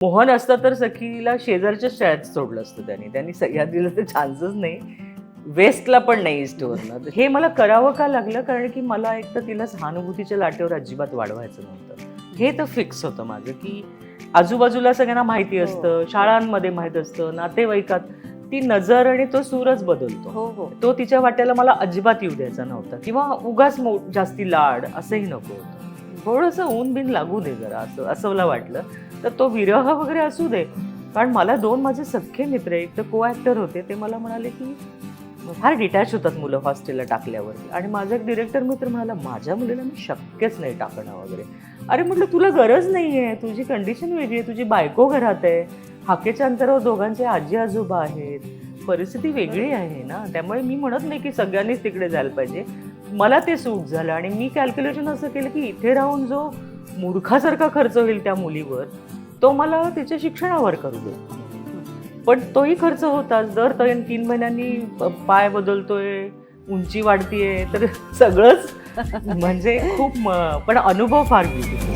मोहन असता तर सखीला शेजारच्या शाळेत सोडलं असतं त्यांनी सह्याद्रीला तर चान्सच नाही, वेस्टला पण नाही ईस्टवरनं. हे मला करावं का लागलं, कारण की मला एक तर तिला सहानुभूतीच्या लाटेवर अजिबात वाढवायचं नव्हतं. हे तर फिक्स होतं माझं, की आजूबाजूला सगळ्यांना माहिती असतं, शाळांमध्ये माहीत असतं, नातेवाईकात ती नजर आणि तो सूरच बदलतो. तो तिच्या वाट्याला मला अजिबात येऊ द्यायचा नव्हता, किंवा उगाच जास्ती लाड असंही नको होतं. थोडंसं ऊन बिन लागू दे जरा, असं मला वाटलं. तर तो विरह वगैरे असू दे, कारण मला 2 माझे सख्खे मित्र, एक तर को ॲक्टर होते, ते मला म्हणाले की फार डिटॅच होतात मुलं हॉस्टेलला टाकल्यावरती. आणि माझा एक डिरेक्टर मित्र म्हणाला, माझ्या मुलीला मी शक्यच नाही टाकणं वगैरे. अरे म्हटलं, तुला गरज नाही आहे, तुझी कंडिशन वेगळी आहे, तुझी बायको घरात आहे, हाकेच्या अंतरावर दोघांचे आजी आजोबा आहेत, परिस्थिती वेगळी आहे ना. त्यामुळे मी म्हणत नाही की सगळ्यांनीच तिकडे जायला पाहिजे. मला ते सूट झालं आणि मी कॅल्क्युलेशन असं केलं की इथे राहून जो मूर्खासारखा खर्च होईल त्या मुलीवर, तो मला तिच्या शिक्षणावर करू दे. पण तोही खर्च होताच. दर 3 महिन्यांनी पाय बदलतोय, उंची वाढतीये, तर सगळंच म्हणजे खूप पण अनुभव फार ब्युटिफुल.